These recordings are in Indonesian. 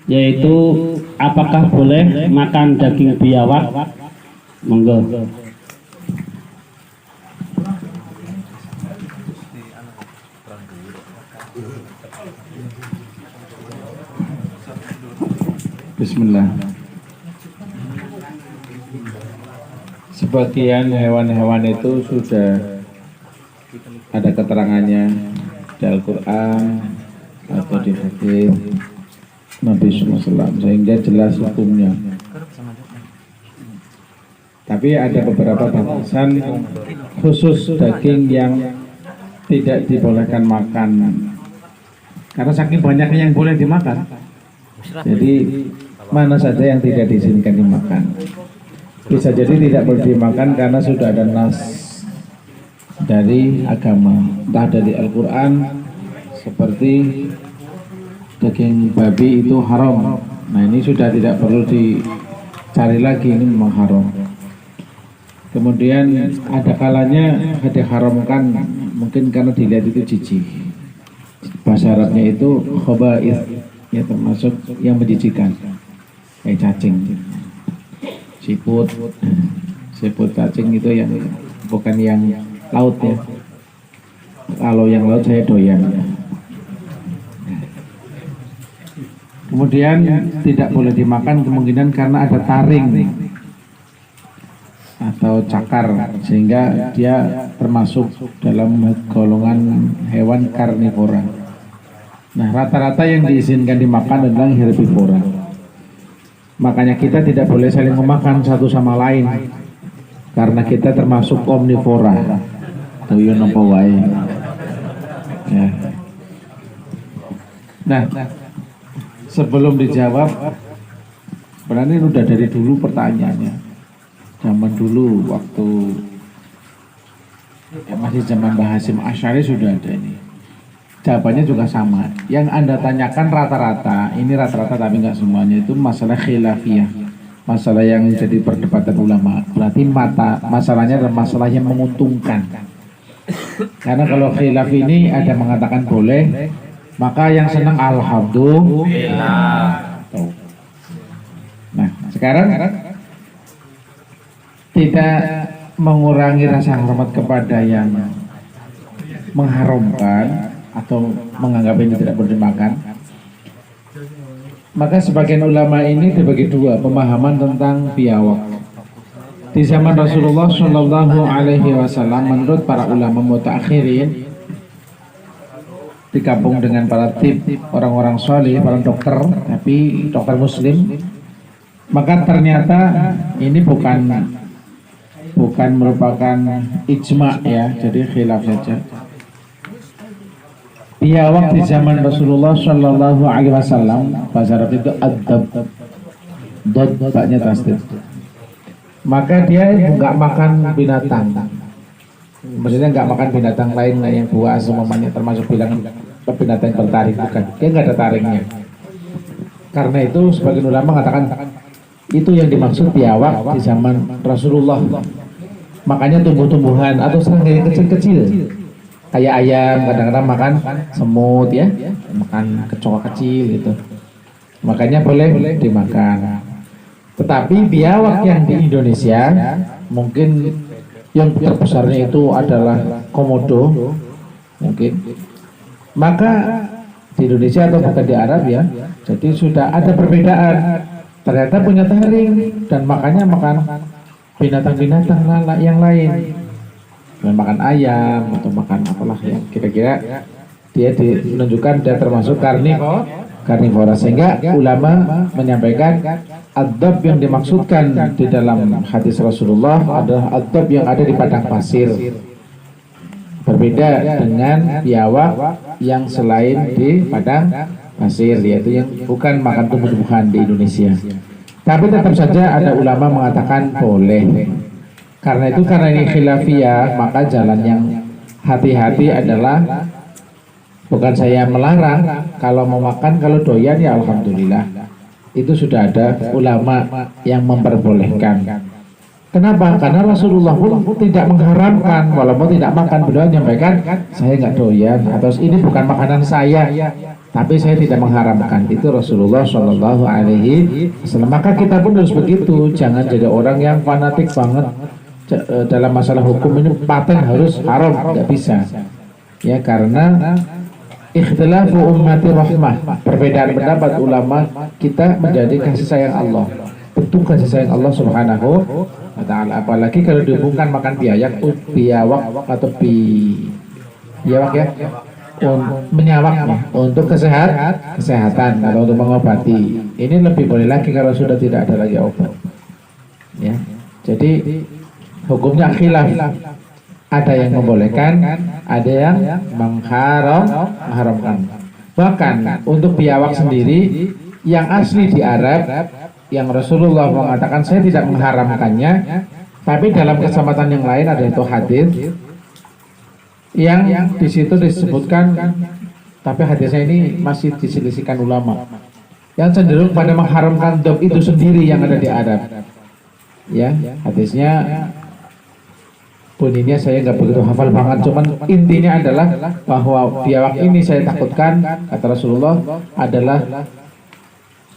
yaitu apakah boleh makan daging biawak? Monggo. Bismillah. Sebagian hewan-hewan itu sudah ada keterangannya di Al-Quran atau di hadis Nabi SAW sehingga jelas hukumnya. Tapi ada beberapa batasan khusus daging yang tidak dibolehkan makan karena saking banyaknya yang boleh dimakan. Jadi mana saja yang tidak diizinkan dimakan. Bisa jadi tidak boleh dimakan karena sudah ada nas dari agama, entah dari Al-Quran seperti daging babi itu haram. Nah ini sudah tidak perlu dicari lagi, ini memang haram. Kemudian ada kalanya diharamkan mungkin karena dilihat itu jijik. Bahasa Arabnya itu khaba'ith, ya termasuk yang menjijikan, kayak cacing, siput cacing itu yang bukan yang laut ya. Kalau yang laut saya doyan. Kemudian tidak boleh dimakan kemungkinan karena ada taring atau cakar sehingga dia termasuk dalam golongan hewan karnivora. Nah rata-rata yang diizinkan dimakan adalah herbivora. Makanya kita tidak boleh saling memakan satu sama lain karena kita termasuk omnivora. Tuh nopo wae. Ya. Nah, sebelum dijawab, sebenarnya udah dari dulu pertanyaannya. Zaman dulu waktu masih zaman Mbah Hasyim Asy'ari sudah ada ini. Jawabannya juga sama. Yang Anda tanyakan rata-rata, ini rata-rata tapi nggak semuanya, itu masalah khilafiyah, masalah yang jadi perdebatan ulama. Berarti masalahnya adalah masalah yang menguntungkan. Karena kalau khilaf ini ada mengatakan boleh, maka yang senang alhamdulillah. Nah sekarang tidak mengurangi rasa hormat kepada yang mengharamkan atau menganggap ini tidak boleh dimakan. Maka sebagian ulama ini dibagi dua pemahaman tentang biawak. Di zaman Rasulullah Shallallahu Alaihi Wasallam, menurut para ulama mutaakhirin, digabung dengan para tib, orang-orang soleh, para dokter, tapi dokter muslim, maka ternyata ini bukan merupakan ijma ya, jadi khilaf saja. Biawak di zaman Rasulullah Shallallahu Alaihi Wasallam, bahasa Arab itu adab, dod baknya tasdid. Maka dia nggak makan binatang, maksudnya nggak makan binatang lain yang buas semuanya, termasuk bilang binatang bertaring, bukan, dia nggak ada taringnya. Karena itu sebagian ulama mengatakan itu yang dimaksud biawak di zaman Rasulullah. Makanya tumbuh-tumbuhan atau serangga yang kecil-kecil kayak ayam kadang-kadang makan semut ya, makan kecoa kecil gitu, makanya boleh dimakan. Tetapi biawak yang di Indonesia mungkin yang terbesarnya itu adalah komodo mungkin, maka di Indonesia atau bukan di Arab ya, jadi sudah ada perbedaan. Ternyata punya taring dan makanya makan binatang-binatang yang lain, makan ayam atau makan apalah yang kira-kira dia menunjukkan dia termasuk karnivora, sehingga ulama menyampaikan adab yang dimaksudkan di dalam hadis Rasulullah adalah adab yang ada di padang pasir, berbeda dengan biawak yang selain di padang pasir, yaitu yang bukan makan tumbuh-tumbuhan di Indonesia. Tapi tetap saja ada ulama mengatakan boleh. Karena itu, karena ini khilafiyah, maka jalan yang hati-hati adalah bukan saya melarang, kalau mau makan, kalau doyan ya alhamdulillah. Itu sudah ada ulama yang memperbolehkan. Kenapa? Karena Rasulullah pun tidak mengharamkan, walaupun tidak makan, beliau menyampaikan, saya nggak doyan, atau ini bukan makanan saya, tapi saya tidak mengharamkan. Itu Rasulullah Shallallahu Alaihi Wasallam. Maka kita pun harus begitu, jangan jadi orang yang fanatik banget dalam masalah hukum ini, paten harus haram, nggak bisa. Ya, karena ikhtilafu ummati rahmah, perbedaan pendapat ulama kita menjadi kasih sayang Allah. Bentuk kasih sayang Allah Subhanahu wa ta'ala. Apalagi kalau dihubungkan makan biawak atau biawak ya, menyawaknya untuk kesehatan atau untuk mengobati. Ini lebih boleh lagi kalau sudah tidak ada lagi obat. Ya, jadi hukumnya khilaf. Ada yang membolehkan, ada yang mengharamkan. Bahkan untuk biawak sendiri yang asli di Arab, yang Rasulullah mengatakan saya tidak mengharamkannya, tapi dalam kesempatan yang lain ada itu hadis yang di situ disebutkan, tapi hadisnya ini masih diselisihkan ulama, yang cenderung pada mengharamkan dob itu sendiri yang ada di Arab. Ya, hadisnya bunyinya saya nggak begitu hafal banget, cuman intinya adalah bahwa biawak ini saya takutkan, kata Rasulullah, adalah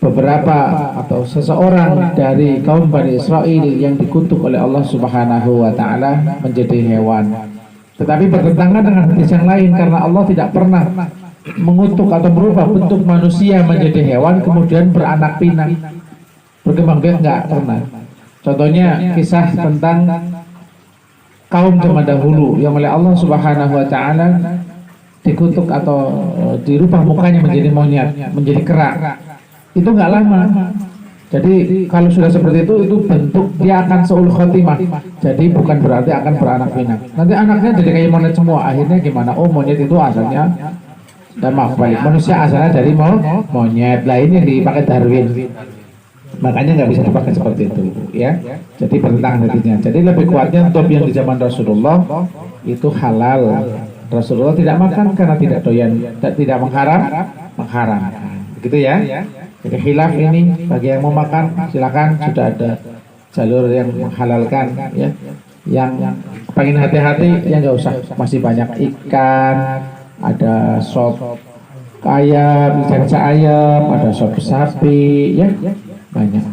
beberapa atau seseorang dari kaum Bani Israel yang dikutuk oleh Allah Subhanahu wa ta'ala menjadi hewan. Tetapi bertentangan dengan hadis yang lain, karena Allah tidak pernah mengutuk atau merubah bentuk manusia menjadi hewan kemudian beranak pinak, berkembang biak, nggak pernah. Contohnya kisah tentang kaum zaman dahulu yang oleh Allah Subhanahu wa ta'ala dikutuk atau dirubah mukanya menjadi monyet, menjadi kera. Itu nggak lama. Jadi kalau sudah seperti itu bentuk dia akan seul khotimah. Jadi bukan berarti akan beranak pinak. Nanti anaknya jadi kayak monyet semua. Akhirnya gimana? Oh, monyet itu asalnya, dan maaf balik, manusia asalnya dari monyet. Lah ini yang dipakai Darwin. Makanya nggak bisa dipakai seperti itu, ya. Jadi bertentangan nantinya. Jadi lebih kuatnya top yang di zaman Rasulullah itu halal. Rasulullah tidak makan karena tidak doyan, tidak mengharamkan. Begitu ya. Jadi khilaf ini, bagi yang mau makan silakan, sudah ada jalur yang menghalalkan, ya. Yang pengen hati-hati ya nggak usah, masih banyak ikan, ada sop ayam, ikan ayam, ada sop sapi, ya banyak.